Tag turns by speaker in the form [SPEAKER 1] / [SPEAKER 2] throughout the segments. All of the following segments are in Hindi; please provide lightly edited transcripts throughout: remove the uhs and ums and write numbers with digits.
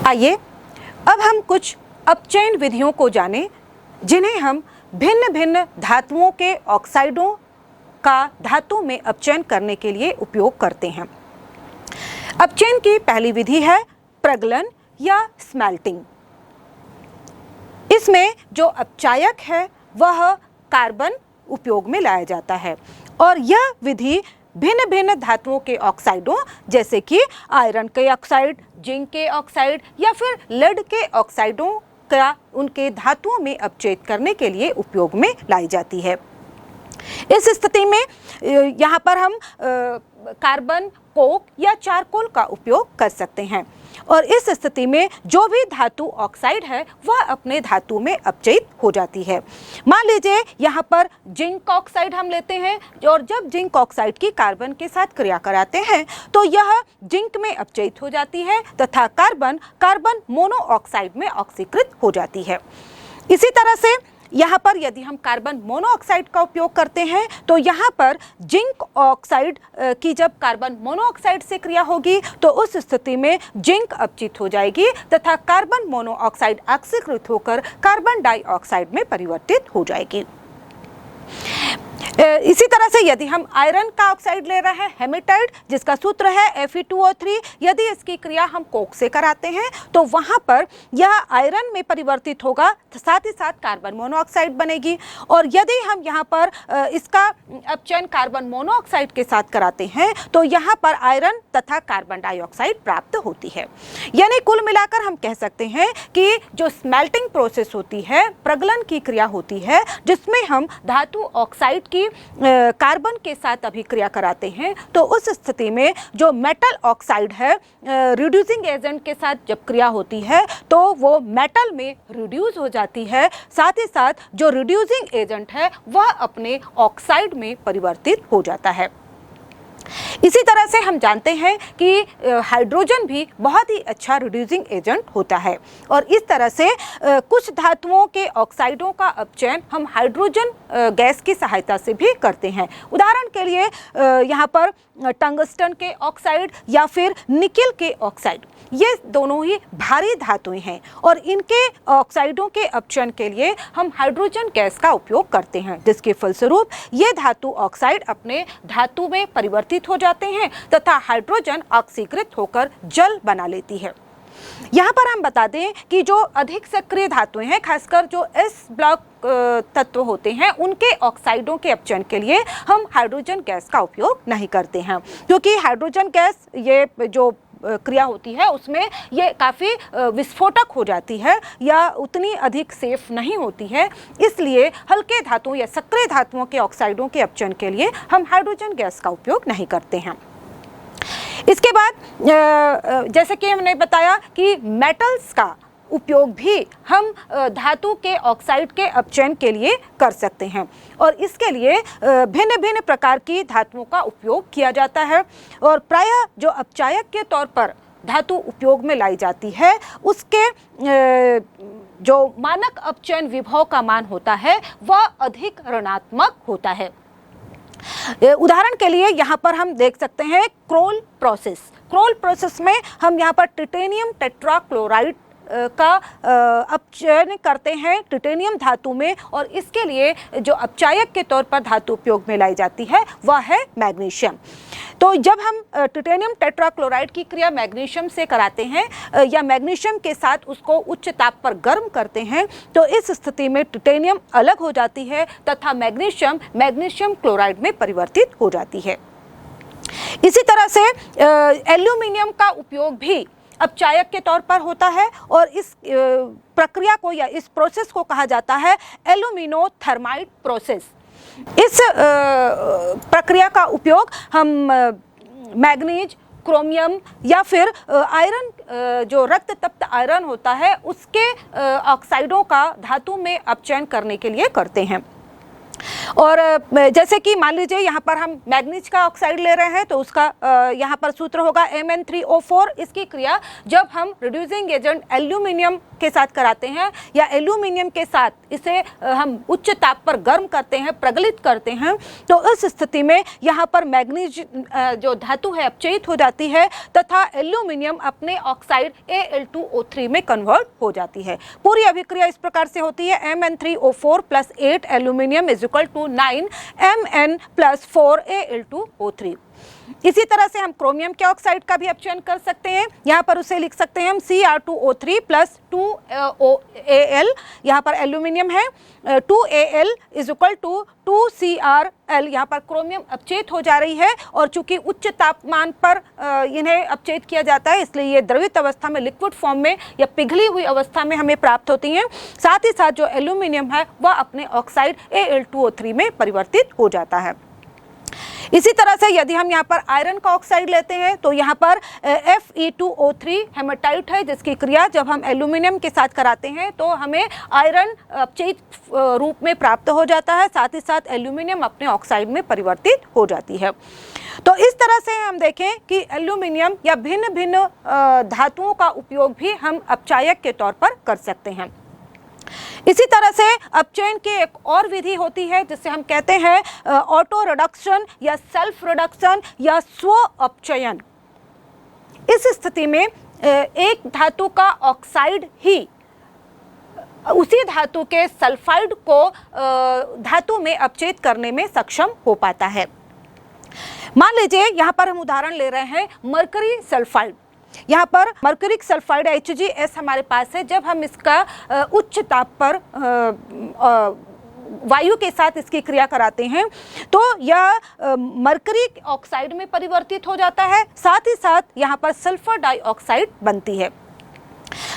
[SPEAKER 1] आइए अब हम कुछ अपचयन विधियों को जानें जिन्हें हम भिन्न भिन्न धातुओं के ऑक्साइडों का धातु में अपचयन करने के लिए उपयोग करते हैं। अपचयन की पहली विधि है प्रगलन या स्मेल्टिंग। इसमें जो अपचायक है वह कार्बन उपयोग में लाया जाता है और यह विधि भिन्न भिन्न धातुओं के ऑक्साइडों जैसे कि आयरन के ऑक्साइड, जिंक के ऑक्साइड या फिर लेड के ऑक्साइडों का उनके धातुओं में अपचयित करने के लिए उपयोग में लाई जाती है। इस स्थिति में यहाँ पर हम कार्बन, कोक या चारकोल का उपयोग कर सकते हैं और इस स्थिति में जो भी धातु ऑक्साइड है वह अपने धातु में अपचयित हो जाती है। मान लीजिए यहाँ पर जिंक ऑक्साइड हम लेते हैं और जब जिंक ऑक्साइड की कार्बन के साथ क्रिया कराते हैं तो यह जिंक में अपचयित हो जाती है तथा कार्बन कार्बन मोनोऑक्साइड में ऑक्सीकृत हो जाती है। इसी तरह से यहाँ पर यदि हम कार्बन मोनोऑक्साइड का उपयोग करते हैं तो यहाँ पर जिंक ऑक्साइड की जब कार्बन मोनोऑक्साइड से क्रिया होगी तो उस स्थिति में जिंक अपचित हो जाएगी तथा कार्बन मोनोऑक्साइड ऑक्सीकृत होकर कार्बन डाइऑक्साइड में परिवर्तित हो जाएगी। इसी तरह से यदि हम आयरन का ऑक्साइड ले रहे हैं हेमेटाइट जिसका सूत्र है Fe2O3, यदि इसकी क्रिया हम कोक से कराते हैं तो वहां पर यह आयरन में परिवर्तित होगा, साथ ही साथ कार्बन मोनोऑक्साइड बनेगी और यदि हम यहाँ पर इसका अपचयन कार्बन मोनोऑक्साइड के साथ कराते हैं तो यहाँ पर आयरन तथा कार्बन डाइऑक्साइड प्राप्त होती है। यानी कुल मिलाकर हम कह सकते हैं कि जो स्मेल्टिंग प्रोसेस होती है, प्रगलन की क्रिया होती है जिसमें हम धातु ऑक्साइड की कार्बन के साथ अभिक्रिया कराते हैं तो उस स्थिति में जो मेटल ऑक्साइड है रिड्यूसिंग एजेंट के साथ जब क्रिया होती है तो वो मेटल में रिड्यूस हो जाती है, साथ ही साथ जो रिड्यूसिंग एजेंट है वह अपने ऑक्साइड में परिवर्तित हो जाता है। इसी तरह से हम जानते हैं कि हाइड्रोजन भी बहुत ही अच्छा रिड्यूसिंग एजेंट होता है और इस तरह से कुछ धातुओं के ऑक्साइडों का अपचयन हम हाइड्रोजन गैस की सहायता से भी करते हैं। उदाहरण के लिए यहाँ पर टंगस्टन के ऑक्साइड या फिर निकेल के ऑक्साइड, ये दोनों ही भारी धातुएं हैं और इनके ऑक्साइडों के अपचयन के लिए हम हाइड्रोजन गैस का उपयोग करते हैं जिसके फलस्वरूप ये धातु ऑक्साइड अपने धातु में परिवर्तित हो जाते हैं तथा हाइड्रोजन ऑक्सीकृत होकर जल बना लेती है। यहाँ पर हम बता दें कि जो अधिक सक्रिय धातुएं हैं, खासकर जो एस ब्लॉक तत्व होते हैं, उनके ऑक्साइडों के अपचयन के लिए हम हाइड्रोजन गैस का उपयोग नहीं करते हैं क्योंकि हाइड्रोजन गैस ये जो क्रिया होती है उसमें ये काफ़ी विस्फोटक हो जाती है या उतनी अधिक सेफ नहीं होती है, इसलिए हल्के धातुओं या सक्रिय धातुओं के ऑक्साइडों के अपचयन के लिए हम हाइड्रोजन गैस का उपयोग नहीं करते हैं। इसके बाद जैसे कि हमने बताया कि मेटल्स का उपयोग भी हम धातु के ऑक्साइड के अपचयन के लिए कर सकते हैं और इसके लिए भिन्न भिन्न प्रकार की धातुओं का उपयोग किया जाता है और प्रायः जो अपचायक के तौर पर धातु उपयोग में लाई जाती है उसके जो मानक अपचयन विभव का मान होता है वह अधिक ऋणात्मक होता है। उदाहरण के लिए यहाँ पर हम देख सकते हैं क्रोल प्रोसेस में हम यहाँ पर टिटेनियम टेट्राक्लोराइड का अपचयन करते हैं टिटेनियम धातु में और इसके लिए जो अपचायक के तौर पर धातु उपयोग में लाई जाती है वह है मैग्नीशियम। तो जब हम टिटेनियम टेट्राक्लोराइड की क्रिया मैग्नीशियम से कराते हैं या मैग्नीशियम के साथ उसको उच्च ताप पर गर्म करते हैं तो इस स्थिति में टिटेनियम अलग हो जाती है तथा मैग्नीशियम क्लोराइड में परिवर्तित हो जाती है। इसी तरह से एल्यूमिनियम का उपयोग भी अपचायक के तौर पर होता है और इस प्रक्रिया को या इस प्रोसेस को कहा जाता है एल्यूमिनोथर्माइड प्रोसेस। इस प्रक्रिया का उपयोग हम मैग्नीज, क्रोमियम या फिर आयरन, जो रक्त तप्त आयरन होता है उसके ऑक्साइडों का धातु में अपचयन करने के लिए करते हैं। और जैसे कि मान लीजिए यहाँ पर हम मैग्नीज का ऑक्साइड ले रहे हैं तो उसका यहाँ पर सूत्र होगा Mn3O4। इसकी क्रिया जब हम रिड्यूसिंग एजेंट एल्यूमिनियम के साथ कराते हैं या एल्यूमिनियम के साथ इसे हम उच्च ताप पर गर्म करते हैं, प्रज्वलित करते हैं, तो उस स्थिति में यहाँ पर मैग्नीज जो धातु है अपचयित हो जाती है तथा एल्यूमिनियम अपने ऑक्साइड Al2O3 में कन्वर्ट हो जाती है। पूरी अभिक्रिया इस प्रकार से होती है Mn3O4 + 8 एल्यूमिनियम = 9 Mn + 4 Al2O3। इसी तरह से हम क्रोमियम के ऑक्साइड का भी अपचयन कर सकते हैं। यहाँ पर उसे लिख सकते हैं हम Cr2O3 + 2Al, यहाँ पर एल्यूमिनियम है, 2Al = 2Crl। यहाँ पर क्रोमियम अपचयित हो जा रही है और चूंकि उच्च तापमान पर इन्हें अपचयित किया जाता है इसलिए ये द्रवित अवस्था में, लिक्विड फॉर्म में या पिघली हुई अवस्था में हमें प्राप्त होती हैं। साथ ही साथ जो एल्यूमिनियम है वह अपने ऑक्साइड Al2O3 में परिवर्तित हो जाता है। इसी तरह से यदि हम यहाँ पर आयरन का ऑक्साइड लेते हैं तो यहाँ पर Fe2O3 हेमेटाइट है, जिसकी क्रिया जब हम एल्यूमिनियम के साथ कराते हैं तो हमें आयरन अपचयित रूप में प्राप्त हो जाता है, साथ ही साथ एल्यूमिनियम अपने ऑक्साइड में परिवर्तित हो जाती है। तो इस तरह से हम देखें कि एल्यूमिनियम या भिन्न भिन्न धातुओं का उपयोग भी हम अपचायक के तौर पर कर सकते हैं। इसी तरह से अपचयन की एक और विधि होती है जिसे हम कहते हैं ऑटो रिडक्शन या सेल्फ रिडक्शन या स्व अपचयन। इस स्थिति में एक धातु का ऑक्साइड ही उसी धातु के सल्फाइड को धातु में अपचयित करने में सक्षम हो पाता है। मान लीजिए यहाँ पर हम उदाहरण ले रहे हैं मरकरी सल्फाइड। यहाँ पर मर्क्यूरिक सल्फाइड HgS हमारे पास है। जब हम इसका उच्च ताप पर वायु के साथ इसकी क्रिया कराते हैं तो यह मर्करी ऑक्साइड में परिवर्तित हो जाता है, साथ ही साथ यहाँ पर सल्फर डाइऑक्साइड बनती है।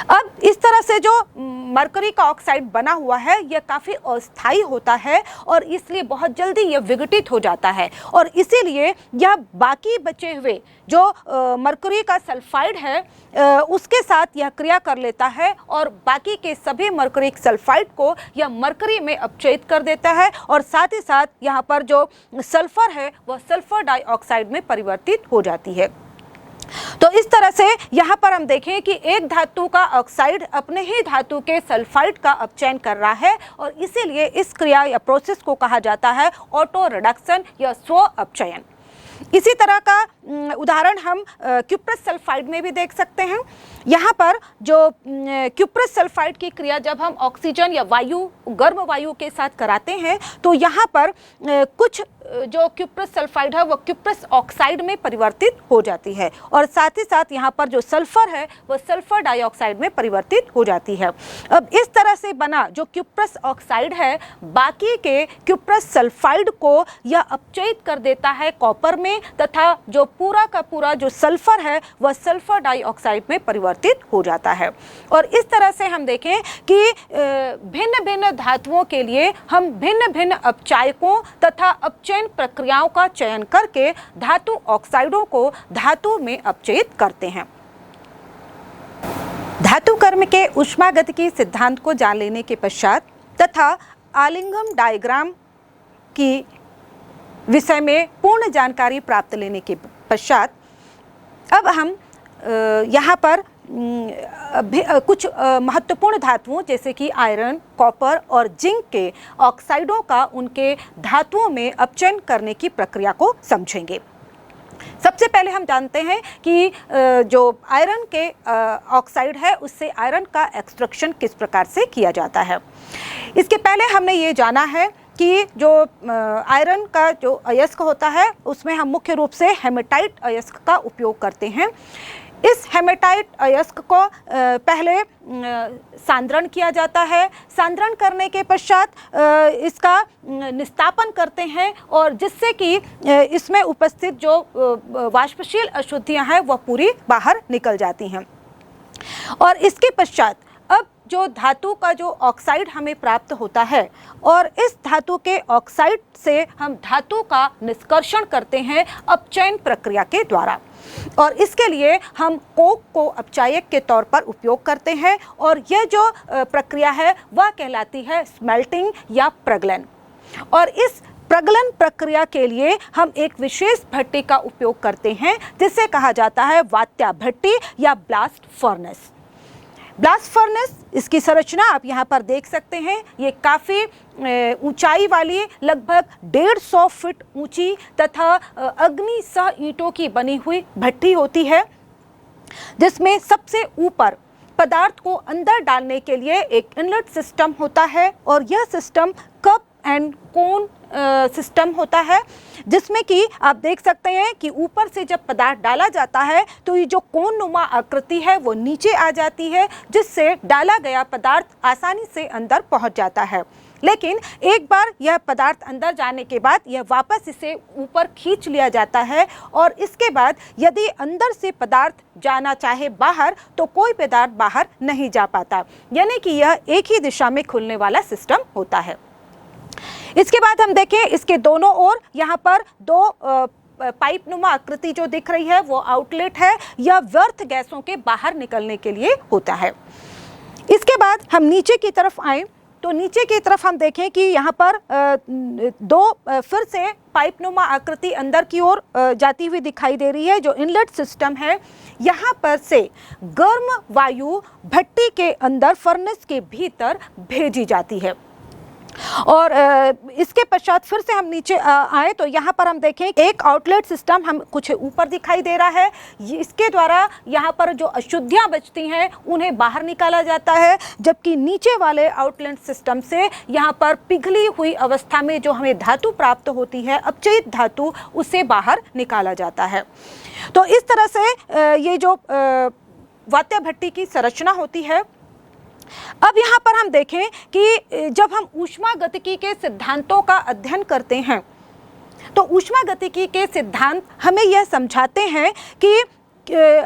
[SPEAKER 1] अब इस तरह से जो मरकरी का ऑक्साइड बना हुआ है यह काफ़ी अस्थायी होता है और इसलिए बहुत जल्दी यह विघटित हो जाता है और इसीलिए यह बाकी बचे हुए जो मरकरी का सल्फाइड है उसके साथ यह क्रिया कर लेता है और बाकी के सभी मरकरिक सल्फाइड को यह मरकरी में अपचयित कर देता है और साथ ही साथ यहाँ पर जो सल्फर है वह सल्फर डाइऑक्साइड में परिवर्तित हो जाती है। तो इस तरह से यहाँ पर हम देखें कि एक धातु का ऑक्साइड अपने ही धातु के सल्फाइड का अपचयन कर रहा है और इसीलिए इस क्रिया या प्रोसेस को कहा जाता है ऑटो रिडक्शन या स्व अपचयन। इसी तरह का उदाहरण हम क्यूप्रस सल्फाइड में भी देख सकते हैं। यहाँ पर जो क्यूप्रस सल्फाइड की क्रिया जब हम ऑक्सीजन या वायु, गर्म वायु के साथ कराते हैं तो यहाँ पर कुछ जो क्यूप्रस सल्फाइड है वह क्यूप्रस ऑक्साइड में परिवर्तित हो जाती है और साथ ही साथ यहाँ पर जो सल्फर है वह सल्फर डाइऑक्साइड में परिवर्तित हो जाती है। अब इस तरह से बना जो क्यूप्रस ऑक्साइड है बाकी के क्यूप्रस सल्फाइड को यह अपचयित कर देता है कॉपर में तथा जो पूरा का पूरा जो सल्फर है वह सल्फर डाइऑक्साइड में परिवर्तित हो जाता है। और इस तरह से हम देखें कि भिन्न भिन्न धातुओं के लिए हम भिन्न भिन्न अपचायकों तथा अपचयन प्रक्रियाओं का चयन करके धातु ऑक्साइडों को धातु में अपचयित करते हैं। धातु कर्म के ऊष्मागतिकी सिद्धांत को जान लेने के पश्चात तथा आलिंगम डायग्राम की विषय में पूर्ण जानकारी प्राप्त लेने के पश्चात अब हम यहाँ पर कुछ महत्वपूर्ण धातुओं जैसे कि आयरन, कॉपर और जिंक के ऑक्साइडों का उनके धातुओं में अपचयन करने की प्रक्रिया को समझेंगे। सबसे पहले हम जानते हैं कि जो आयरन के ऑक्साइड है उससे आयरन का एक्सट्रैक्शन किस प्रकार से किया जाता है। इसके पहले हमने ये जाना है कि जो आयरन का जो अयस्क होता है उसमें हम मुख्य रूप से हेमेटाइट अयस्क का उपयोग करते हैं। इस हेमेटाइट अयस्क को पहले सांद्रण किया जाता है। सांद्रण करने के पश्चात इसका निस्तापन करते हैं और जिससे कि इसमें उपस्थित जो वाष्पशील अशुद्धियां हैं वह पूरी बाहर निकल जाती हैं। और इसके पश्चात अब जो धातु का जो ऑक्साइड हमें प्राप्त होता है और इस धातु के ऑक्साइड से हम धातु का निष्कर्षण करते हैं अपचयन प्रक्रिया के द्वारा और इसके लिए हम कोक को अपचायक के तौर पर उपयोग करते हैं और यह जो प्रक्रिया है वह कहलाती है स्मेल्टिंग या प्रगलन। और इस प्रगलन प्रक्रिया के लिए हम एक विशेष भट्टी का उपयोग करते हैं जिसे कहा जाता है वात्या भट्टी या ब्लास्ट फर्नेस। ब्लास्ट फर्नेस, इसकी संरचना आप यहाँ पर देख सकते हैं। ये काफ़ी ऊंचाई वाली, लगभग 150 फीट ऊंची तथा अग्नि सह ईंटों की बनी हुई भट्टी होती है, जिसमें सबसे ऊपर पदार्थ को अंदर डालने के लिए एक इनलेट सिस्टम होता है और यह system cup and cone system होता है, जिसमें कि आप देख सकते हैं कि ऊपर से जब पदार्थ डाला जाता है तो ये जो कोन नुमा आकृति है वो नीचे आ जाती है, जिससे डाला गया पदार्थ आसानी से अंदर पहुंच जाता है। लेकिन एक बार यह पदार्थ अंदर जाने के बाद यह वापस इसे ऊपर खींच लिया जाता है और इसके बाद यदि अंदर से पदार्थ जाना चाहे बाहर तो कोई पदार्थ बाहर नहीं जा पाता, यानी कि यह एक ही दिशा में खुलने वाला सिस्टम होता है। इसके बाद हम देखें, इसके दोनों ओर यहाँ पर दो पाइप नुमा आकृति जो दिख रही है वो आउटलेट है, यह व्यर्थ गैसों के बाहर निकलने के लिए होता है। इसके बाद हम नीचे की तरफ आए तो नीचे की तरफ हम देखें कि यहाँ पर दो फिर से पाइप नुमा आकृति अंदर की ओर जाती हुई दिखाई दे रही है। जो इनलेट सिस्टम है, यहाँ पर से गर्म वायु भट्टी के अंदर फर्नेस के भीतर भेजी जाती है। और इसके पश्चात फिर से हम नीचे आए तो यहाँ पर हम देखें एक आउटलेट सिस्टम हम कुछ ऊपर दिखाई दे रहा है। इसके द्वारा यहाँ पर जो अशुद्धियाँ बचती हैं उन्हें बाहर निकाला जाता है, जबकि नीचे वाले आउटलेट सिस्टम से यहाँ पर पिघली हुई अवस्था में जो हमें धातु प्राप्त होती है, अपचयित धातु, उसे बाहर निकाला जाता है। तो इस तरह से ये जो वात्या भट्टी की संरचना होती है। अब यहाँ पर हम देखें कि जब हम ऊष्मागतिकी के सिद्धांतों का अध्ययन करते हैं तो ऊष्मागतिकी के सिद्धांत हमें यह समझाते हैं कि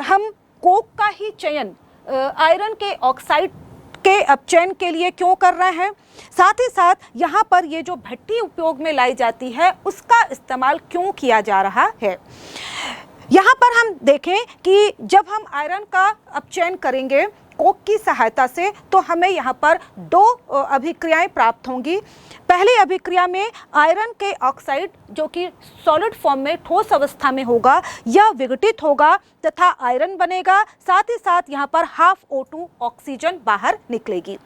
[SPEAKER 1] हम कोक का ही चयन आयरन के ऑक्साइड के अपचयन के लिए क्यों कर रहे हैं, साथ ही साथ यहाँ पर ये जो भट्टी उपयोग में लाई जाती है उसका इस्तेमाल क्यों किया जा रहा है। यहाँ पर हम देखें कि जब हम आयरन का अपचयन करेंगे कोक की सहायता से तो हमें यहाँ पर दो अभिक्रियाएं प्राप्त होंगी। पहली अभिक्रिया में आयरन के ऑक्साइड जो कि सॉलिड फॉर्म में ठोस अवस्था में होगा, यह विघटित होगा तथा आयरन बनेगा। साथ ही साथ यहाँ पर हाफ O2 ऑक्सीजन बाहर निकलेगी।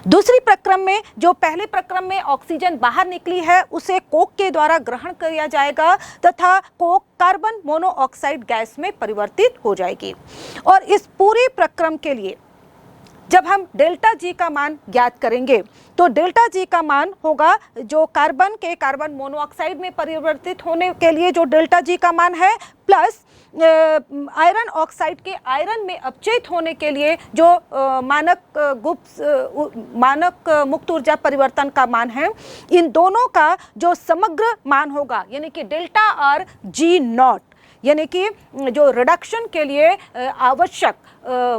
[SPEAKER 1] दूसरी प्रक्रम में, जो पहले प्रक्रम में ऑक्सीजन बाहर निकली है उसे कोक के द्वारा ग्रहण किया जाएगा तथा कोक कार्बन मोनोऑक्साइड गैस में परिवर्तित हो जाएगी। और इस पूरे प्रक्रम के लिए जब हम डेल्टा जी का मान ज्ञात करेंगे तो डेल्टा जी का मान होगा जो कार्बन के कार्बन मोनोऑक्साइड में परिवर्तित होने के लिए जो डेल्टा जी का मान है, प्लस आयरन ऑक्साइड के आयरन में अपचयित होने के लिए जो मानक मुक्त ऊर्जा परिवर्तन का मान है, इन दोनों का जो समग्र मान होगा यानी कि डेल्टा आर जी नॉट, यानी कि जो रिडक्शन के लिए आवश्यक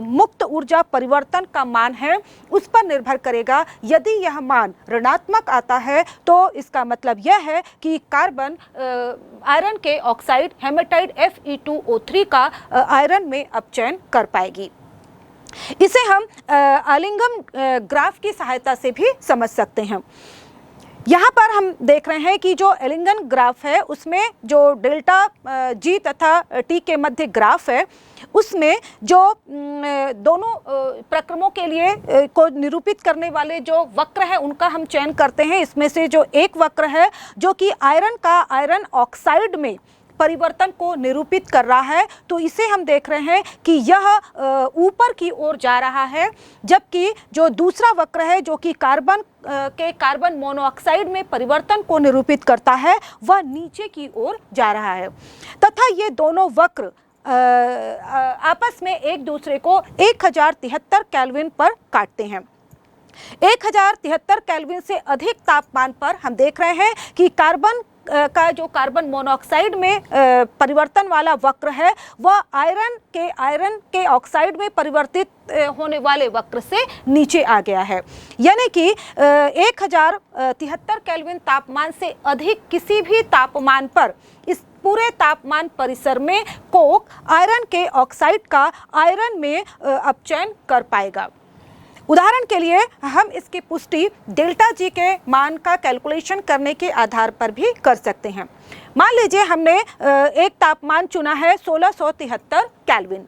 [SPEAKER 1] मुक्त ऊर्जा परिवर्तन का मान है उस पर निर्भर करेगा। यदि यह मान ऋणात्मक आता है तो इसका मतलब यह है कि कार्बन आयरन के ऑक्साइड हेमेटाइड Fe2O3 का आयरन में अपचयन कर पाएगी। इसे हम आलिंगम ग्राफ की सहायता से भी समझ सकते हैं। यहाँ पर हम देख रहे हैं कि जो एलिंगन ग्राफ है उसमें जो डेल्टा जी तथा टी के मध्य ग्राफ है उसमें जो दोनों प्रक्रमों के लिए को निरूपित करने वाले जो वक्र है उनका हम चयन करते हैं। इसमें से जो एक वक्र है जो कि आयरन का आयरन ऑक्साइड में परिवर्तन को निरूपित कर रहा है, तो इसे हम देख रहे हैं कि यह ऊपर की ओर जा रहा है, जबकि जो दूसरा वक्र है जो कि कार्बन के कार्बन मोनोऑक्साइड में परिवर्तन को निरूपित करता है वह नीचे की ओर जा रहा है। तथा ये दोनों वक्र आपस में एक दूसरे को 1073 केल्विन पर काटते हैं। 1073 केल्विन से अधिक तापमान पर हम देख रहे हैं कि कार्बन का जो कार्बन मोनोऑक्साइड में परिवर्तन वाला वक्र है वह आयरन के ऑक्साइड में परिवर्तित होने वाले वक्र से नीचे आ गया है। यानी कि 1073 केल्विन तापमान से अधिक किसी भी तापमान पर इस पूरे तापमान परिसर में कोक आयरन के ऑक्साइड का आयरन में अपचयन कर पाएगा। उदाहरण के लिए हम इसकी पुष्टि डेल्टा जी के मान का कैलकुलेशन करने के आधार पर भी कर सकते हैं। मान लीजिए हमने एक तापमान चुना है 1673 केल्विन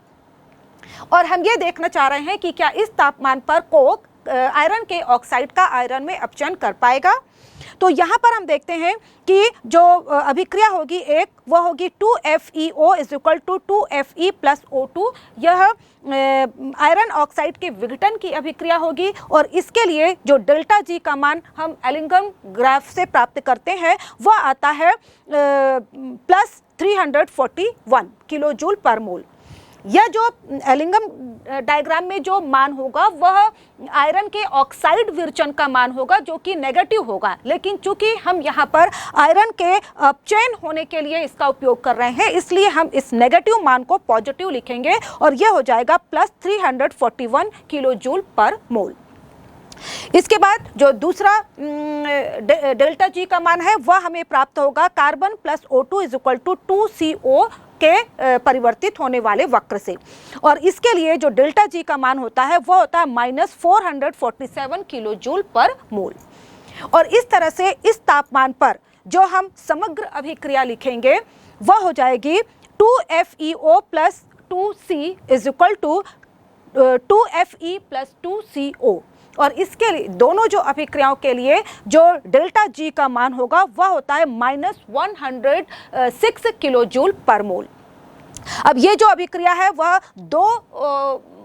[SPEAKER 1] और हम ये देखना चाह रहे हैं कि क्या इस तापमान पर कोक आयरन के ऑक्साइड का आयरन में अपचयन कर पाएगा। तो यहाँ पर हम देखते हैं कि जो अभिक्रिया होगी एक वह होगी 2FeO is equal to 2Fe plus O2। यह आयरन ऑक्साइड के विघटन की अभिक्रिया होगी और इसके लिए जो डेल्टा जी का मान हम एलिंगम ग्राफ से प्राप्त करते हैं वह आता है प्लस 341 किलो जूल पर मोल। यह जो एलिंगम डायग्राम में जो मान होगा वह आयरन के ऑक्साइड विरचन का मान होगा जो कि नेगेटिव होगा, लेकिन चूंकि हम यहाँ पर आयरन के अपचयन होने के लिए इसका उपयोग कर रहे हैं इसलिए हम इस नेगेटिव मान को पॉजिटिव लिखेंगे और यह हो जाएगा प्लस 341 किलो जूल पर मोल। इसके बाद जो दूसरा डेल्टा जी का मान है वह हमें प्राप्त होगा carbon plus O2 is equal to 2CO के परिवर्तित होने वाले वक्र से और इसके लिए जो डेल्टा जी का मान होता है वह होता है माइनस 447 किलो जूल पर मोल। और इस तरह से इस तापमान पर जो हम समग्र अभिक्रिया लिखेंगे वह हो जाएगी 2FeO plus 2C is equal to 2Fe plus 2CO और इसके लिए दोनों जो अभिक्रियाओं के लिए जो डेल्टा जी का मान होगा वह होता है माइनस 106 किलो जूल पर मोल। अब ये जो अभिक्रिया है वह 2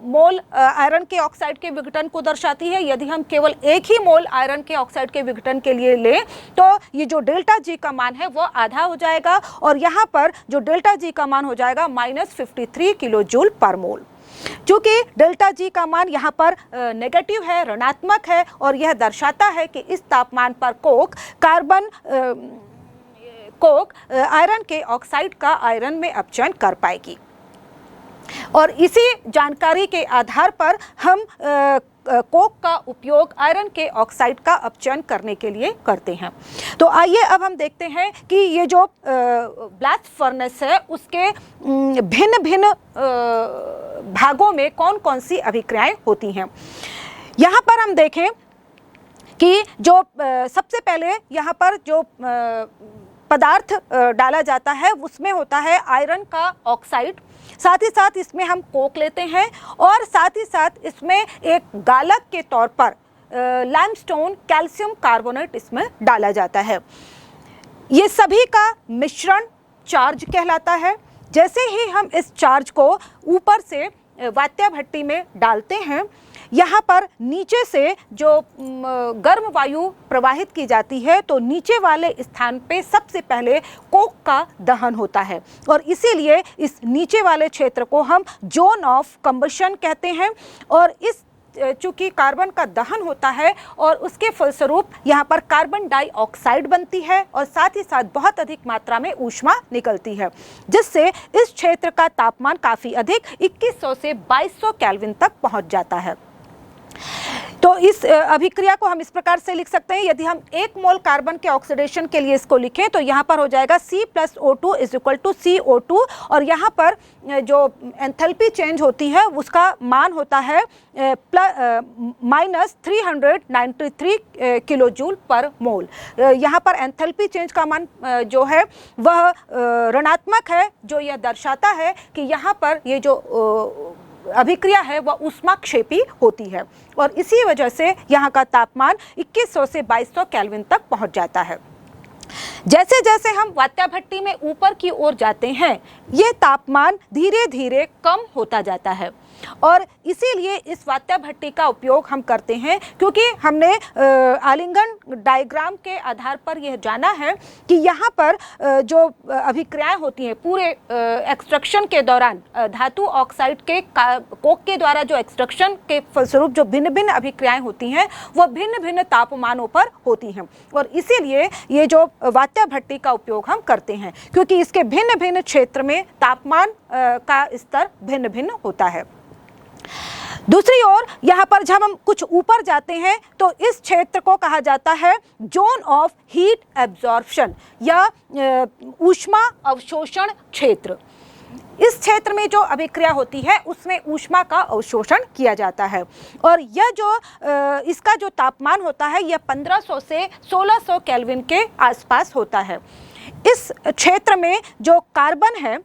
[SPEAKER 1] मोल आयरन के ऑक्साइड के विघटन को दर्शाती है। यदि हम केवल एक ही मोल आयरन के ऑक्साइड के विघटन के लिए लें तो ये जो डेल्टा जी का मान है वह आधा हो जाएगा और यहाँ पर जो डेल्टा जी का मान हो जाएगा माइनस 53 किलो जूल पर मोल। चूँकि डेल्टा जी का मान यहाँ पर नेगेटिव है, ऋणात्मक है और यह दर्शाता है कि इस तापमान पर कोक आयरन के ऑक्साइड का आयरन में अपचयन कर पाएगी। और इसी जानकारी के आधार पर हम कोक का उपयोग आयरन के ऑक्साइड का अपचयन करने के लिए करते हैं। तो आइए अब हम देखते हैं कि ये जो ब्लास्ट फर्नेस है उसके भिन्न भिन्न भागों में कौन कौन सी अभिक्रियाएं होती हैं। यहाँ पर हम देखें कि जो सबसे पहले यहाँ पर जो पदार्थ डाला जाता है उसमें होता है आयरन का ऑक्साइड, साथ ही साथ इसमें हम कोक लेते हैं और साथ ही साथ इसमें एक गालक के तौर पर लाइमस्टोन कैल्शियम कार्बोनेट इसमें डाला जाता है। ये सभी का मिश्रण चार्ज कहलाता है। जैसे ही हम इस चार्ज को ऊपर से वात्या भट्टी में डालते हैं यहाँ पर नीचे से जो गर्म वायु प्रवाहित की जाती है तो नीचे वाले स्थान पे सबसे पहले कोक का दहन होता है और इसीलिए इस नीचे वाले क्षेत्र को हम जोन ऑफ कंबशन कहते हैं। और इस चूँकि कार्बन का दहन होता है और उसके फलस्वरूप यहाँ पर कार्बन डाइऑक्साइड बनती है और साथ ही साथ बहुत अधिक मात्रा में ऊष्मा निकलती है जिससे इस क्षेत्र का तापमान काफ़ी अधिक 2100 से 2200 केल्विन तक पहुँच जाता है। तो इस अभिक्रिया को हम इस प्रकार से लिख सकते हैं। यदि हम 1 मोल कार्बन के ऑक्सीडेशन के लिए इसको लिखें तो यहाँ पर हो जाएगा C plus O2 is equal to CO2 और यहाँ पर जो एंथैल्पी चेंज होती है उसका मान होता है माइनस 393 किलो जूल पर मोल। यहाँ पर एंथैल्पी चेंज का मान जो है वह ऋणात्मक है, जो यह दर्शाता है कि यहाँ पर ये जो अभिक्रिया है वह ऊष्माक्षेपी होती है और इसी वजह से यहाँ का तापमान 2100 से 2200 केल्विन तक पहुँच जाता है। जैसे जैसे हम वात्या भट्टी में ऊपर की ओर जाते हैं ये तापमान धीरे धीरे कम होता जाता है और इसीलिए इस वात्या भट्टी का उपयोग हम करते हैं क्योंकि हमने आलिंगन डायग्राम के आधार पर यह जाना है कि यहाँ पर जो अभिक्रियाएं होती हैं पूरे एक्सट्रैक्शन के दौरान धातु ऑक्साइड के कोक के द्वारा जो एक्सट्रैक्शन के फलस्वरूप जो भिन्न भिन्न अभिक्रियाएं होती हैं वह भिन्न भिन्न तापमानों पर होती हैं और इसीलिए ये जो वात्या भट्टी का उपयोग हम करते हैं क्योंकि इसके भिन्न भिन्न क्षेत्र में तापमान का स्तर भिन्न भिन्न होता है। दूसरी ओर यहाँ पर जब हम कुछ ऊपर जाते हैं तो इस क्षेत्र को कहा जाता है जोन ऑफ हीट एब्जॉर्प्शन या ऊष्मा अवशोषण क्षेत्र। इस क्षेत्र में जो अभिक्रिया होती है उसमें ऊष्मा का अवशोषण किया जाता है और यह जो इसका जो तापमान होता है यह 1500 से 1600 केल्विन के आसपास होता है। इस क्षेत्र में जो कार्बन है,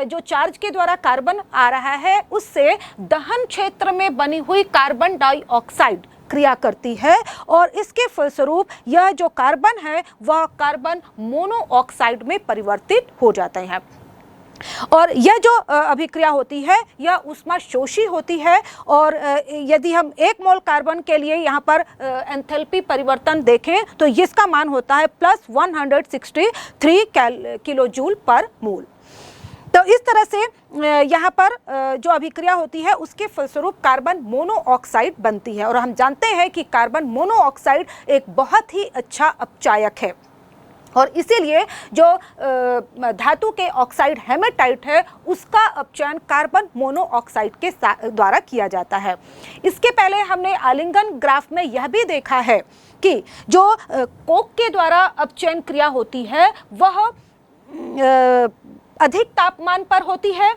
[SPEAKER 1] जो चार्ज के द्वारा कार्बन आ रहा है, उससे दहन क्षेत्र में बनी हुई कार्बन डाइऑक्साइड क्रिया करती है और इसके फलस्वरूप यह जो कार्बन है वह कार्बन मोनोऑक्साइड में परिवर्तित हो जाते हैं और यह जो अभिक्रिया होती है यह ऊष्माशोषी होती है और यदि हम 1 मोल कार्बन के लिए यहाँ पर एंथैल्पी परिवर्तन देखें तो इसका मान होता है +163 किलो जूल पर मोल। तो इस तरह से यहाँ पर जो अभिक्रिया होती है उसके फलस्वरूप कार्बन मोनोऑक्साइड बनती है और हम जानते हैं कि कार्बन मोनोऑक्साइड एक बहुत ही अच्छा अपचायक है और इसीलिए जो धातु के ऑक्साइड हेमेटाइट है उसका अपचयन कार्बन मोनोऑक्साइड के द्वारा किया जाता है। इसके पहले हमने आलिंगन ग्राफ में यह भी देखा है कि जो कोक के द्वारा अपचयन क्रिया होती है वह अधिक तापमान पर होती है,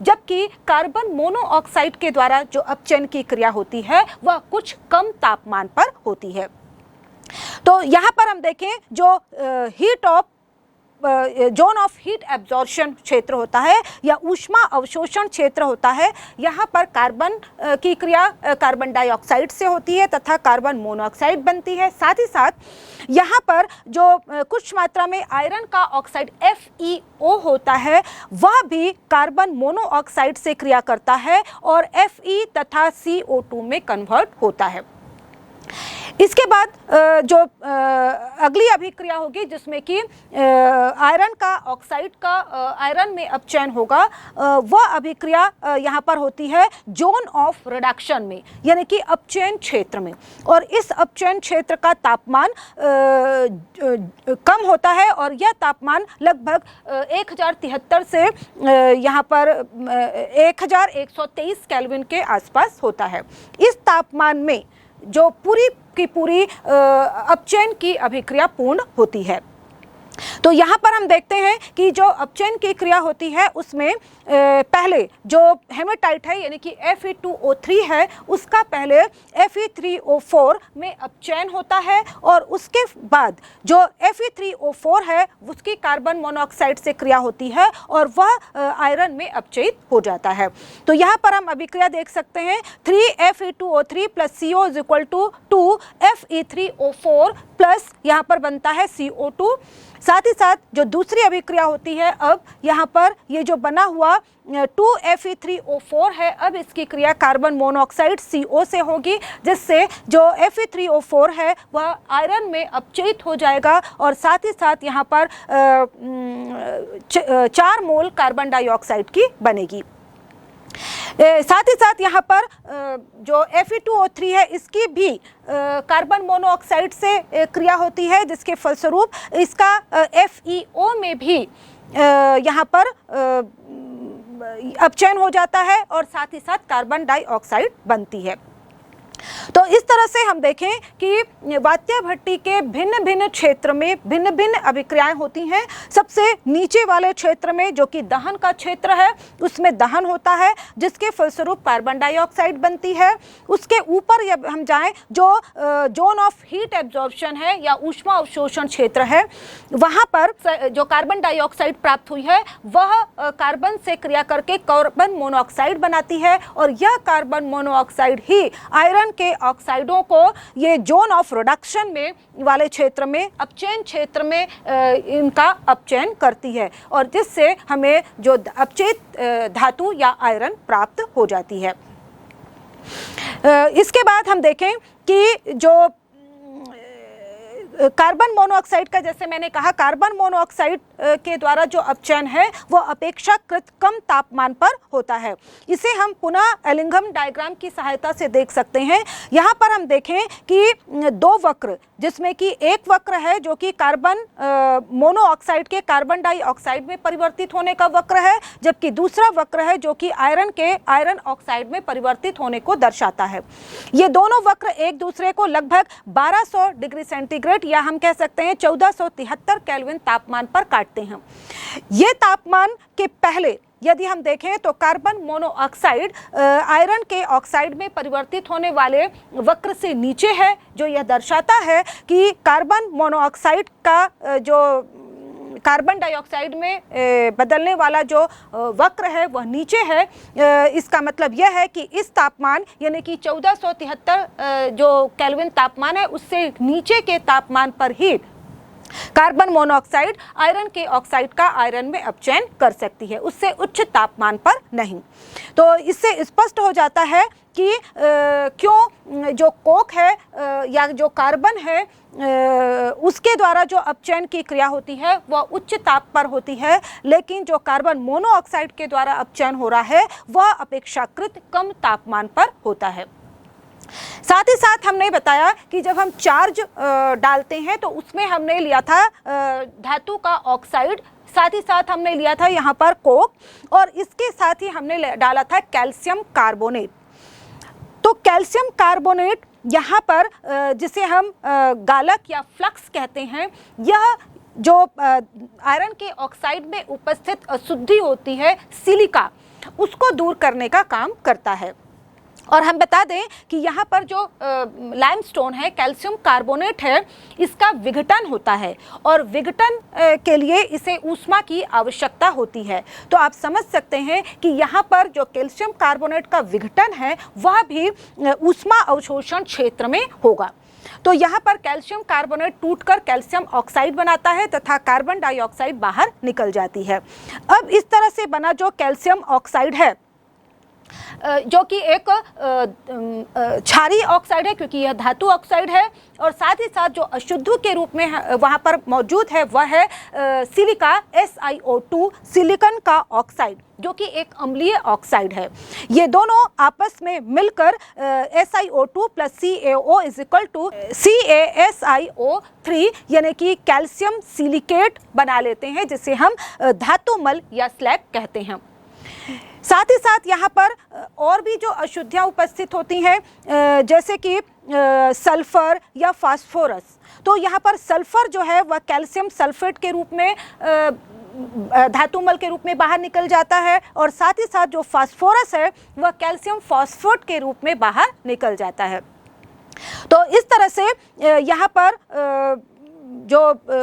[SPEAKER 1] जबकि कार्बन मोनोऑक्साइड के द्वारा जो अपचयन की क्रिया होती है वह कुछ कम तापमान पर होती है। तो यहाँ पर हम देखें जो heat of zone of heat absorption क्षेत्र होता है या ऊष्मा अवशोषण क्षेत्र होता है, यहाँ पर कार्बन की क्रिया कार्बन डाइऑक्साइड से होती है तथा कार्बन मोनोऑक्साइड बनती है। साथ ही साथ यहाँ पर जो कुछ मात्रा में आयरन का ऑक्साइड FeO होता है वह भी कार्बन मोनोऑक्साइड से क्रिया करता है और Fe तथा CO2 में कन्वर्ट होता है। इसके बाद जो अगली अभिक्रिया होगी जिसमें कि आयरन का ऑक्साइड का आयरन में अपचयन होगा, वह अभिक्रिया यहाँ पर होती है जोन ऑफ रिडक्शन में, यानी कि अपचयन क्षेत्र में। और इस अपचयन क्षेत्र का तापमान कम होता है और यह तापमान लगभग 1073 से यहाँ पर 1123 केल्विन के आसपास होता है। इस तापमान में जो पूरी की पूरी अपचयन की अभिक्रिया पूर्ण होती है। तो यहाँ पर हम देखते हैं कि जो अपचयन की क्रिया होती है उसमें पहले जो हेमेटाइट है यानी कि Fe2O3 है उसका पहले Fe3O4 में अपचयन होता है और उसके बाद जो Fe3O4 है उसकी कार्बन मोनोऑक्साइड से क्रिया होती है और वह आयरन में अपचयित हो जाता है। तो यहाँ पर हम अभिक्रिया देख सकते हैं 3Fe2O3 + CO = 2 Fe3O4 प्लस यहाँ पर बनता है CO2। साथ ही साथ जो दूसरी अभिक्रिया होती है, अब यहाँ पर ये जो बना हुआ 2Fe3O4 है, अब इसकी क्रिया कार्बन मोनोऑक्साइड CO से होगी, जिससे जो Fe3O4 है वह आयरन में अपचयित हो जाएगा और साथ ही साथ यहाँ पर 4 मोल कार्बन डाइऑक्साइड की बनेगी। साथ ही साथ यहाँ पर जो Fe2O3 है इसकी भी कार्बन मोनोऑक्साइड से क्रिया होती है, जिसके फलस्वरूप इसका FeO में भी यहाँ पर अपचयन हो जाता है और साथ ही साथ कार्बन डाइऑक्साइड बनती है। तो इस तरह से हम देखें कि वात्या भट्टी के भिन्न भिन्न क्षेत्र में भिन्न भिन्न अभिक्रियाएं होती हैं। सबसे नीचे वाले क्षेत्र में जो कि दहन का क्षेत्र है उसमें दहन होता है जिसके फलस्वरूप कार्बन डाइऑक्साइड बनती है। उसके ऊपर जब हम जाएं जो जोन ऑफ हीट एब्जॉर्प्शन है या ऊष्मा अवशोषण क्षेत्र है, वहाँ पर जो कार्बन डाइऑक्साइड प्राप्त हुई है वह कार्बन से क्रिया करके कार्बन मोनोऑक्साइड बनाती है और यह कार्बन मोनोऑक्साइड ही आयरन के ऑक्साइडों को ये जोन ऑफ रिडक्शन में वाले क्षेत्र में अपचयन क्षेत्र में इनका अपचयन करती है और जिससे हमें जो अपचयित धातु या आयरन प्राप्त हो जाती है। इसके बाद हम देखें कि जो कार्बन मोनोऑक्साइड का, जैसे मैंने कहा, कार्बन मोनोऑक्साइड के द्वारा जो अपचयन है वो अपेक्षाकृत कम तापमान पर होता है। इसे हम पुनः एलिंघम डायग्राम की सहायता से देख सकते हैं। यहाँ पर हम देखें कि 2 वक्र, जिसमें कि एक वक्र है जो कि कार्बन मोनोऑक्साइड के कार्बन डाइऑक्साइड में परिवर्तित होने का वक्र है, जबकि दूसरा वक्र है जो कि आयरन के आयरन ऑक्साइड में परिवर्तित होने को दर्शाता है। ये दोनों वक्र एक दूसरे को लगभग 1200 डिग्री सेंटीग्रेड या हम कह सकते हैं 1473 केल्विन तापमान पर काटते हैं। ये तापमान के पहले यदि हम देखें तो कार्बन मोनोऑक्साइड आयरन के ऑक्साइड में परिवर्तित होने वाले वक्र से नीचे है, जो यह दर्शाता है कि कार्बन मोनोऑक्साइड का जो कार्बन डाइऑक्साइड में बदलने वाला जो वक्र है वह नीचे है। इसका मतलब यह है कि इस तापमान यानी कि 1473 जो केल्विन तापमान है उससे नीचे के तापमान पर ही कार्बन मोनोऑक्साइड आयरन के ऑक्साइड का आयरन में अपचयन कर सकती है, उससे उच्च तापमान पर नहीं। तो इससे स्पष्ट हो जाता है कि क्यों जो कोक है या जो कार्बन है उसके द्वारा जो अपचयन की क्रिया होती है वह उच्च ताप पर होती है, लेकिन जो कार्बन मोनोऑक्साइड के द्वारा अपचयन हो रहा है वह अपेक्षाकृत कम तापमान पर होता है। साथ ही साथ हमने बताया कि जब हम चार्ज डालते हैं तो उसमें हमने लिया था धातु का ऑक्साइड, साथ ही साथ हमने लिया था यहाँ पर कोक, और इसके साथ ही हमने डाला था कैल्शियम कार्बोनेट। तो कैल्शियम कार्बोनेट यहाँ पर जिसे हम गालक या फ्लक्स कहते हैं, यह जो आयरन के ऑक्साइड में उपस्थित अशुद्धि होती है सिलिका, उसको दूर करने का काम करता है। और हम बता दें कि यहाँ पर जो लाइमस्टोन है, कैल्शियम कार्बोनेट है, इसका विघटन होता है और विघटन के लिए इसे ऊष्मा की आवश्यकता होती है। तो आप समझ सकते हैं कि यहाँ पर जो कैल्शियम कार्बोनेट का विघटन है वह भी ऊष्मा अवशोषण क्षेत्र में होगा। तो यहाँ पर कैल्शियम कार्बोनेट टूटकर कैल्शियम ऑक्साइड बनाता है तथा कार्बन डाइऑक्साइड बाहर निकल जाती है। अब इस तरह से बना जो कैल्शियम ऑक्साइड है, जो कि एक क्षारीय ऑक्साइड है क्योंकि यह धातु ऑक्साइड है, और साथ ही साथ जो अशुद्ध के रूप में वहाँ पर मौजूद है वह है सिलिका SiO2 सिलिकॉन का ऑक्साइड, जो कि एक अम्लीय ऑक्साइड है। ये दोनों आपस में मिलकर SiO2 + CaO = CaSiO3 यानी कि कैल्शियम सिलिकेट बना लेते हैं, जिसे हम धातुमल या स्लैग कहते हैं। साथ ही साथ यहाँ पर और भी जो अशुद्धियाँ उपस्थित होती हैं, जैसे कि सल्फर या फास्फोरस। तो यहाँ पर सल्फर जो है वह कैल्शियम सल्फेट के रूप में धातुमल के रूप में बाहर निकल जाता है, और साथ ही साथ जो फास्फोरस है वह कैल्शियम फॉस्फेट के रूप में बाहर निकल जाता है। तो इस तरह से यहाँ पर जो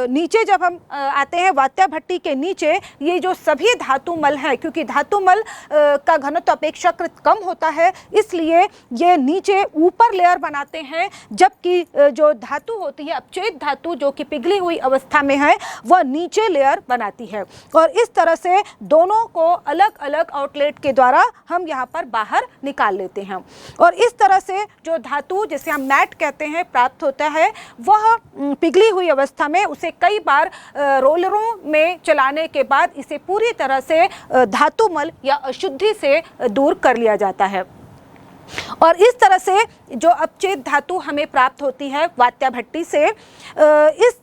[SPEAKER 1] नीचे जब हम आते हैं वात्या भट्टी के नीचे, ये जो सभी धातुमल हैं, क्योंकि धातुमल का घनत्व अपेक्षाकृत कम होता है इसलिए ये नीचे ऊपर लेयर बनाते हैं, जबकि जो धातु होती है अपचयित धातु जो कि पिघली हुई अवस्था में है वह नीचे लेयर बनाती है। और इस तरह से दोनों को अलग अलग आउटलेट के द्वारा हम यहाँ पर बाहर निकाल लेते हैं, और इस तरह से जो धातु जिसे हम मैट कहते हैं प्राप्त होता है, वह पिघली हुई अवस्था में उसे कई बार रोलरों में चलाने के बाद इसे पूरी तरह से धातुमल या अशुद्धि से दूर कर लिया जाता है। और इस तरह से जो अपचयित धातु हमें प्राप्त होती है वात्या भट्टी से, इस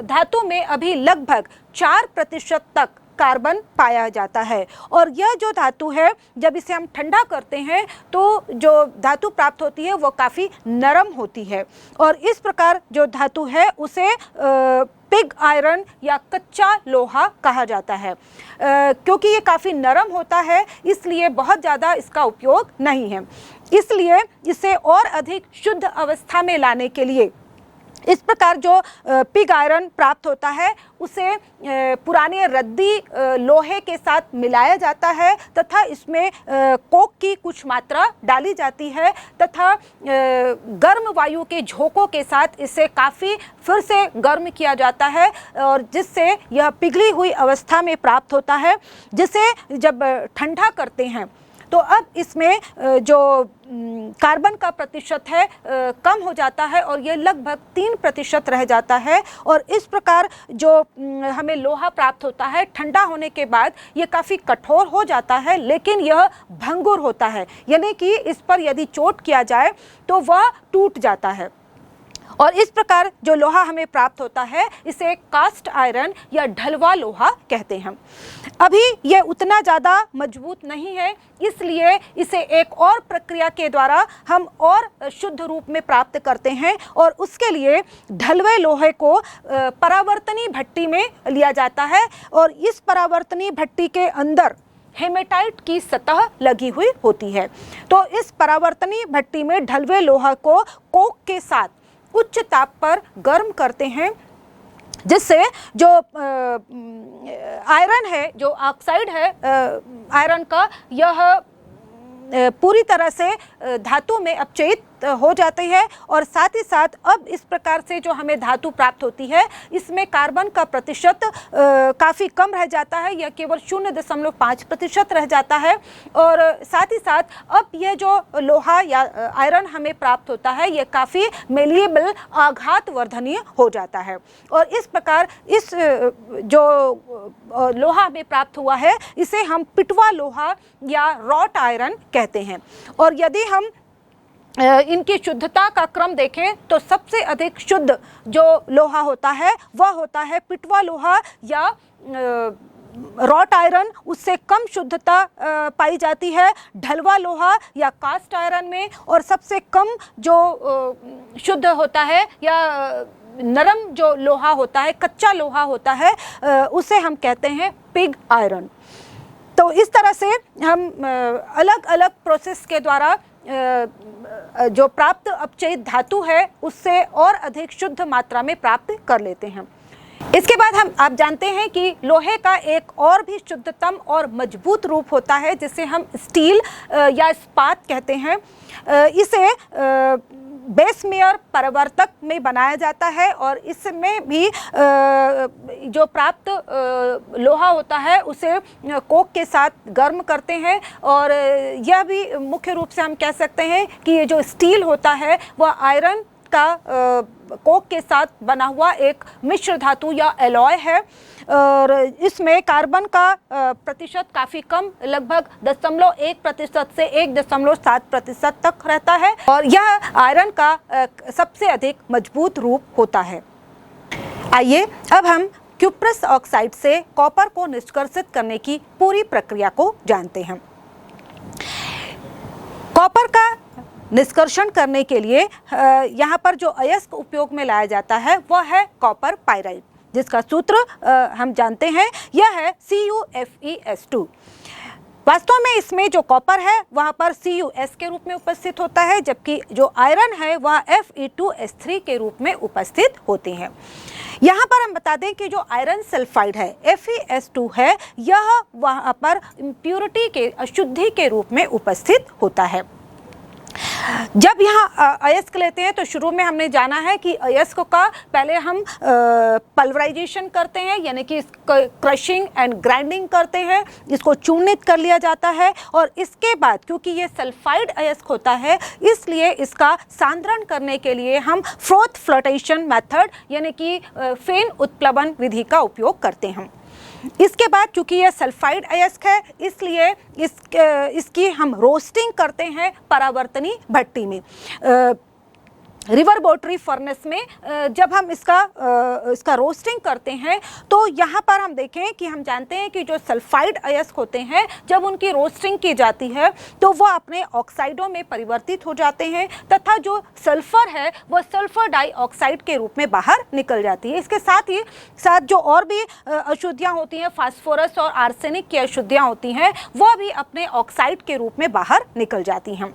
[SPEAKER 1] धातु में अभी लगभग 4% तक कार्बन पाया जाता है, और यह जो धातु है जब इसे हम ठंडा करते हैं तो जो धातु प्राप्त होती है वो काफ़ी नरम होती है, और इस प्रकार जो धातु है उसे पिग आयरन या कच्चा लोहा कहा जाता है। क्योंकि ये काफ़ी नरम होता है इसलिए बहुत ज़्यादा इसका उपयोग नहीं है, इसलिए इसे और अधिक शुद्ध अवस्था में लाने के लिए इस प्रकार जो पिग आयरन प्राप्त होता है उसे पुराने रद्दी लोहे के साथ मिलाया जाता है तथा इसमें कोक की कुछ मात्रा डाली जाती है तथा गर्म वायु के झोंकों के साथ इसे काफ़ी फिर से गर्म किया जाता है, और जिससे यह पिघली हुई अवस्था में प्राप्त होता है, जिसे जब ठंडा करते हैं तो अब इसमें जो कार्बन का प्रतिशत है कम हो जाता है और ये लगभग 3% रह जाता है, और इस प्रकार जो हमें लोहा प्राप्त होता है ठंडा होने के बाद ये काफ़ी कठोर हो जाता है, लेकिन यह भंगुर होता है, यानी कि इस पर यदि चोट किया जाए तो वह टूट जाता है। और इस प्रकार जो लोहा हमें प्राप्त होता है इसे कास्ट आयरन या ढलवा लोहा कहते हैं। अभी ये उतना ज़्यादा मजबूत नहीं है, इसलिए इसे एक और प्रक्रिया के द्वारा हम और शुद्ध रूप में प्राप्त करते हैं, और उसके लिए ढलवे लोहे को परावर्तनी भट्टी में लिया जाता है, और इस परावर्तनी भट्टी के अंदर हेमेटाइट की सतह लगी हुई होती है। तो इस परावर्तनी भट्टी में ढलवे लोहा को कोक के साथ उच्च ताप पर गर्म करते हैं, जिससे जो आयरन है, जो ऑक्साइड है आयरन का, यह पूरी तरह से धातु में अपचयित हो जाती है। और साथ ही साथ अब इस प्रकार से जो हमें धातु प्राप्त होती है, इसमें कार्बन का प्रतिशत काफ़ी कम रह जाता है, यह केवल 0.5% रह जाता है। और साथ ही साथ अब यह जो लोहा या आयरन हमें प्राप्त होता है, यह काफ़ी मेलिएबल, आघात वर्धनीय हो जाता है। और इस प्रकार इस जो लोहा हमें प्राप्त हुआ है, इसे हम पिटवा लोहा या रॉट आयरन कहते हैं। और यदि हम इनकी शुद्धता का क्रम देखें तो सबसे अधिक शुद्ध जो लोहा होता है वह होता है पिटवा लोहा या रॉट आयरन, उससे कम शुद्धता पाई जाती है ढलवा लोहा या कास्ट आयरन में। और सबसे कम जो शुद्ध होता है या नरम जो लोहा होता है, कच्चा लोहा होता है, उसे हम कहते हैं पिग आयरन। तो इस तरह से हम अलग अलग प्रोसेस के द्वारा जो प्राप्त अपचयित धातु है उससे और अधिक शुद्ध मात्रा में प्राप्त कर लेते हैं। इसके बाद आप जानते हैं कि लोहे का एक और भी शुद्धतम और मजबूत रूप होता है, जिसे हम स्टील या इस्पात कहते हैं। इसे बेसमेयर परावर्तक में बनाया जाता है और इसमें भी जो प्राप्त लोहा होता है उसे कोक के साथ गर्म करते हैं। और यह भी मुख्य रूप से हम कह सकते हैं कि ये जो स्टील होता है वह आयरन का कोक के साथ बना हुआ एक मिश्र धातु या एलॉय है। और इसमें कार्बन का प्रतिशत काफ़ी कम, लगभग 0.1% से 1.7% तक रहता है। और यह आयरन का सबसे अधिक मजबूत रूप होता है। आइए अब हम क्यूप्रस ऑक्साइड से कॉपर को निष्कर्षित करने की पूरी प्रक्रिया को जानते हैं। कॉपर का निष्कर्षण करने के लिए यहाँ पर जो अयस्क उपयोग में लाया जाता है वह है कॉपर पाइराइड, जिसका सूत्र हम जानते हैं, यह है CuFeS2। वास्तव में इसमें जो कॉपर है वहाँ पर Cus के रूप में उपस्थित होता है, जबकि जो आयरन है वह Fe2S3 के रूप में उपस्थित होते हैं। यहाँ पर हम बता दें कि जो आयरन सल्फाइड है FeS2 है, यह वहाँ पर इम्प्योरिटी के, अशुद्धि के रूप में उपस्थित होता है। जब यहाँ अयस्क लेते हैं तो शुरू में हमने जाना है कि अयस्क का पहले हम पल्वराइजेशन करते हैं, यानी कि क्रशिंग एंड ग्राइंडिंग करते हैं, इसको चूर्णित कर लिया जाता है। और इसके बाद क्योंकि ये सल्फाइड अयस्क होता है, इसलिए इसका सांद्रण करने के लिए हम फ्रोथ फ्लोटेशन मेथड यानी कि फेन उत्प्लवन विधि का उपयोग करते हैं। इसके बाद चूंकि यह सल्फाइड अयस्क है, इसलिए इसकी हम रोस्टिंग करते हैं परावर्तनी भट्टी में, रिवर्बोटरी फर्नेस में। जब हम इसका रोस्टिंग करते हैं तो यहाँ पर हम देखें कि हम जानते हैं कि जो सल्फाइड अयस्क होते हैं, जब उनकी रोस्टिंग की जाती है तो वह अपने ऑक्साइडों में परिवर्तित हो जाते हैं तथा जो सल्फर है वह सल्फर डाइऑक्साइड के रूप में बाहर निकल जाती है। इसके साथ ही साथ जो और भी अशुद्धियाँ होती हैं, फास्फोरस और आर्सेनिक की अशुद्धियाँ होती हैं, वह भी अपने ऑक्साइड के रूप में बाहर निकल जाती हैं।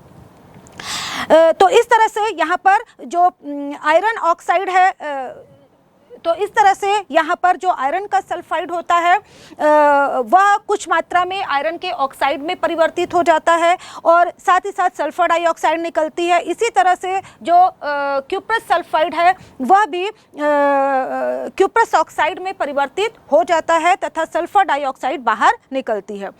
[SPEAKER 1] तो इस तरह से यहाँ पर जो आयरन ऑक्साइड है, तो इस तरह से यहाँ पर जो आयरन का सल्फाइड होता है वह कुछ मात्रा में आयरन के ऑक्साइड में परिवर्तित हो जाता है और साथ ही साथ सल्फर डाइऑक्साइड निकलती है। इसी तरह से जो क्यूप्रस सल्फाइड है वह भी क्यूप्रस ऑक्साइड में परिवर्तित हो जाता है तथा सल्फर डाइऑक्साइड बाहर निकलती है।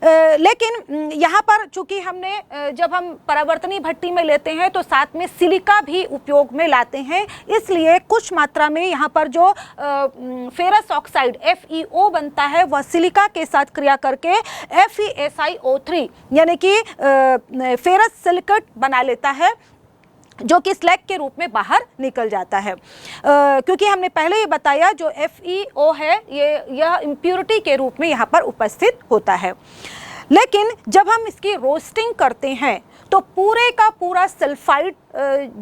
[SPEAKER 1] लेकिन यहाँ पर चूंकि हमने जब हम परावर्तनी भट्टी में लेते हैं तो साथ में सिलिका भी उपयोग में लाते हैं, इसलिए कुछ मात्रा में यहाँ पर जो फेरस ऑक्साइड FeO बनता है वह सिलिका के साथ क्रिया करके FeSiO3 यानी कि फेरस सिलिकेट बना लेता है, जो कि स्लैग के रूप में बाहर निकल जाता है। क्योंकि हमने पहले ही बताया जो FeO है यह इम्प्योरिटी के रूप में यहाँ पर उपस्थित होता है। लेकिन जब हम इसकी रोस्टिंग करते हैं तो पूरे का पूरा सल्फाइड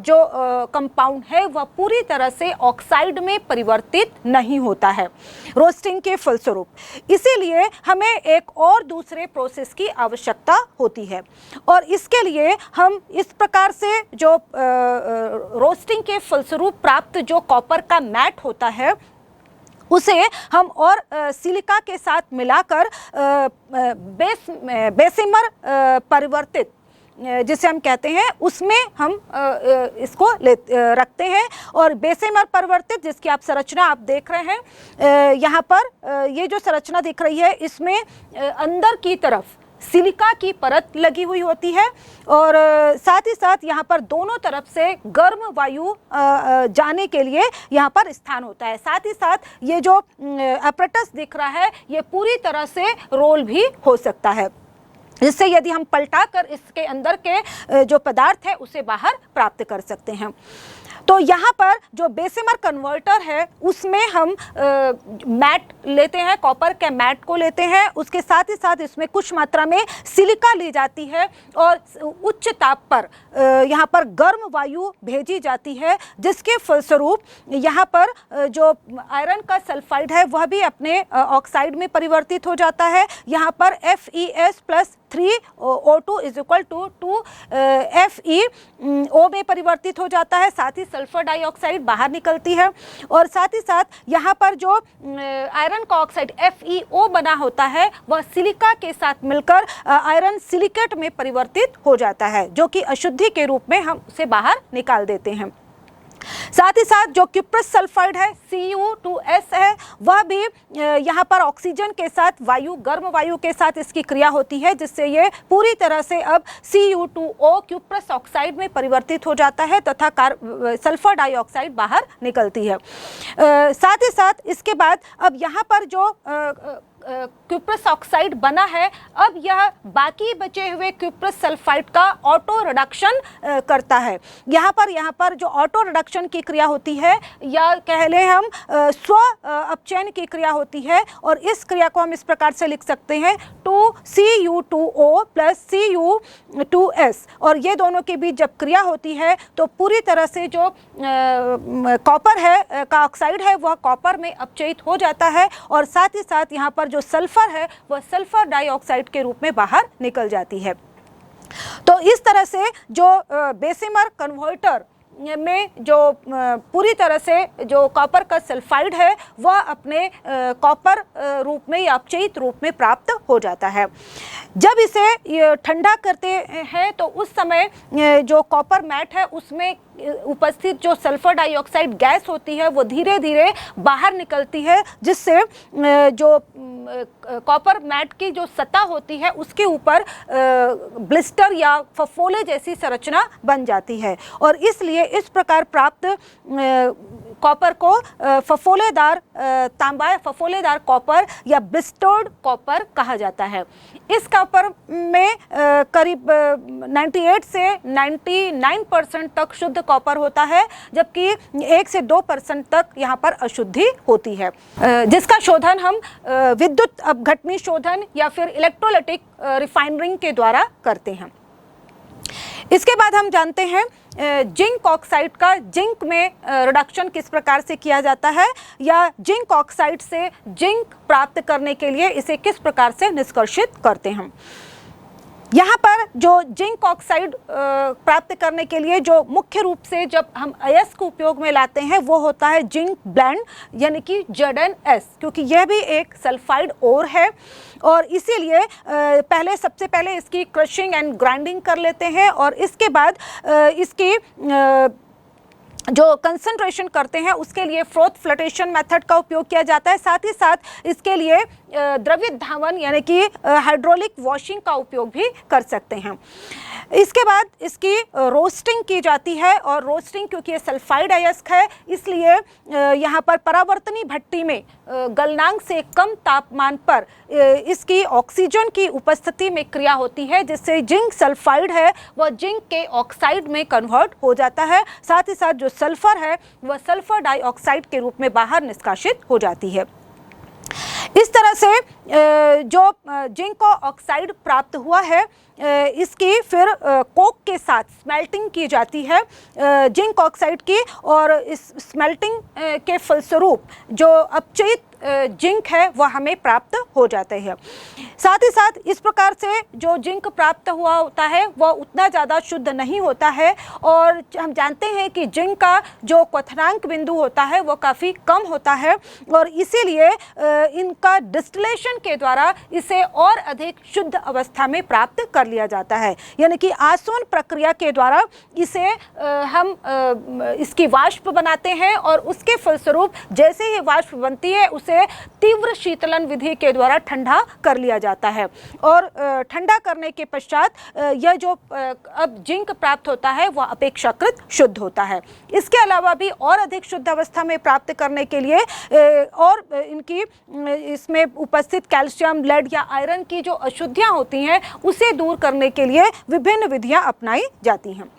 [SPEAKER 1] जो कंपाउंड है वह पूरी तरह से ऑक्साइड में परिवर्तित नहीं होता है रोस्टिंग के फलस्वरूप। इसीलिए हमें एक और दूसरे प्रोसेस की आवश्यकता होती है और इसके लिए हम इस प्रकार से जो रोस्टिंग के फलस्वरूप प्राप्त जो कॉपर का मैट होता है उसे हम और सिलिका के साथ मिलाकर बेसिमर परिवर्तित जिसे हम कहते हैं उसमें हम इसको रखते हैं। और बेसिमर परिवर्तित जिसकी आप संरचना आप देख रहे हैं यहाँ पर ये जो संरचना दिख रही है इसमें अंदर की तरफ सिलिका की परत लगी हुई होती है और साथ ही साथ यहाँ पर दोनों तरफ से गर्म वायु जाने के लिए यहाँ पर स्थान होता है। साथ ही साथ ये जो अपरेटस दिख रहा है ये पूरी तरह से रोल भी हो सकता है, जिससे यदि हम पलटा कर इसके अंदर के जो पदार्थ है उसे बाहर प्राप्त कर सकते हैं। तो यहाँ पर जो बेसिमर कन्वर्टर है उसमें हम मैट लेते हैं, कॉपर के मैट को लेते हैं, उसके साथ ही साथ इसमें कुछ मात्रा में सिलिका ली जाती है और उच्च ताप पर यहाँ पर गर्म वायु भेजी जाती है, जिसके फलस्वरूप यहाँ पर जो आयरन का सल्फाइड है वह भी अपने ऑक्साइड में परिवर्तित हो जाता है। यहाँ पर Fe+3O2 is equal to 2 FeO में परिवर्तित हो जाता है। साथ ही सल्फर डाइऑक्साइड बाहर निकलती है और साथ ही साथ यहाँ पर जो आयरन का ऑक्साइड FeO बना होता है वह सिलिका के साथ मिलकर आयरन सिलिकेट में परिवर्तित हो जाता है, जो कि अशुद्धि के रूप में हम उसे बाहर निकाल देते हैं। साथ ही साथ जो क्यूप्रस सल्फाइड है Cu2S है वह भी यहाँ पर ऑक्सीजन के साथ वायु गर्म वायु के साथ इसकी क्रिया होती है, जिससे ये पूरी तरह से अब Cu2O क्यूप्रस ऑक्साइड में परिवर्तित हो जाता है तथा सल्फर डाइऑक्साइड बाहर निकलती है। साथ ही साथ इसके बाद अब यहाँ पर जो क्यूप्रस ऑक्साइड बना है अब यह बाकी बचे हुए क्यूप्रस सल्फाइड का ऑटो रिडक्शन करता है। यहाँ पर जो ऑटो रिडक्शन की क्रिया होती है या कह लें हम स्व अपचयन की क्रिया होती है और इस क्रिया को हम इस प्रकार से लिख सकते हैं 2Cu2O + Cu2S और ये दोनों के बीच जब क्रिया होती है तो पूरी तरह से जो कॉपर है का ऑक्साइड है वह कॉपर में अपचयित हो जाता है और साथ ही साथ यहाँ पर जो सल्फर है वह सल्फर डाइऑक्साइड के रूप में बाहर निकल जाती है। तो इस तरह से जो बेसिमर कन्वर्टर में जो पूरी तरह से जो कॉपर का सल्फाइड है वह अपने कॉपर रूप में या अपचयित रूप में प्राप्त हो जाता है। जब इसे ठंडा करते हैं तो उस समय जो कॉपर मैट है उसमें उपस्थित जो सल्फर डाइऑक्साइड गैस होती है वो धीरे धीरे बाहर निकलती है, जिससे जो कॉपर मैट की जो सतह होती है उसके ऊपर ब्लिस्टर या फफोले जैसी संरचना बन जाती है और इसलिए इस प्रकार प्राप्त कॉपर को फफोलेदार तांबा फफोलेदार कॉपर या ब्लिस्टर्ड कॉपर कहा जाता है। इस कॉपर में करीब 98 से 99% तक शुद्ध कॉपर होता है, जबकि 1 से 2% तक यहाँ पर अशुद्धि होती है, जिसका शोधन हम विद्युत अपघटनी शोधन या फिर इलेक्ट्रोलाइटिक रिफाइनरिंग के द्वारा करते हैं। इसके बाद हम जानते हैं जिंक ऑक्साइड का जिंक में रिडक्शन किस प्रकार से किया जाता है या जिंक ऑक्साइड से जिंक प्राप्त करने के लिए इसे किस प्रकार से निष्कर्षित करते हैं। यहाँ पर जो जिंक ऑक्साइड प्राप्त करने के लिए जो मुख्य रूप से जब हम अयस्क उपयोग में लाते हैं वो होता है जिंक ब्लेंड यानी कि ZnS, क्योंकि यह भी एक सल्फाइड ओर है और इसीलिए सबसे पहले इसकी क्रशिंग एंड ग्राइंडिंग कर लेते हैं और इसके बाद इसकी जो कंसंट्रेशन करते हैं उसके लिए फ्रोथ फ्लोटेशन मेथड का उपयोग किया जाता है। साथ ही साथ इसके लिए द्रवित धावन यानी कि हाइड्रोलिक वॉशिंग का उपयोग भी कर सकते हैं। इसके बाद इसकी रोस्टिंग की जाती है और रोस्टिंग क्योंकि ये सल्फाइड अयस्क है इसलिए यहाँ पर परावर्तनी भट्टी में गलनांक से कम तापमान पर इसकी ऑक्सीजन की उपस्थिति में क्रिया होती है, जिससे जिंक सल्फाइड है वह जिंक के ऑक्साइड में कन्वर्ट हो जाता है। साथ ही साथ जो सल्फर है वह सल्फर डाइऑक्साइड के रूप में बाहर निष्कासित हो जाती है। इस तरह से जो जिंक ऑक्साइड प्राप्त हुआ है इसकी फिर कोक के साथ स्मेल्टिंग की जाती है जिंक ऑक्साइड की, और इस स्मेल्टिंग के फलस्वरूप जो अपचयित जिंक है वह हमें प्राप्त हो जाते हैं। साथ ही साथ इस प्रकार से जो जिंक प्राप्त हुआ होता है वह उतना ज़्यादा शुद्ध नहीं होता है, और हम जानते हैं कि जिंक का जो क्वथनांक बिंदु होता है वह काफ़ी कम होता है, और इसीलिए इनका डिस्टिलेशन के द्वारा इसे और अधिक शुद्ध अवस्था में प्राप्त कर लिया जाता है। यानी कि आसवन प्रक्रिया के द्वारा इसे हम इसकी वाष्प बनाते हैं, और उसके फलस्वरूप जैसे ही वाष्प बनती है उसे तीव्र शीतलन विधि के द्वारा ठंडा कर लिया जाता है, और ठंडा करने के पश्चात यह जो अब जिंक प्राप्त होता है वह अपेक्षाकृत शुद्ध होता है। इसके अलावा भी और अधिक शुद्ध अवस्था में प्राप्त करने के लिए और इनकी इसमें उपस्थित कैल्शियम, लेड या आयरन की जो अशुद्धियां होती हैं उसे दूर करने के लिए विभिन्न विधियां अपनाई जाती हैं।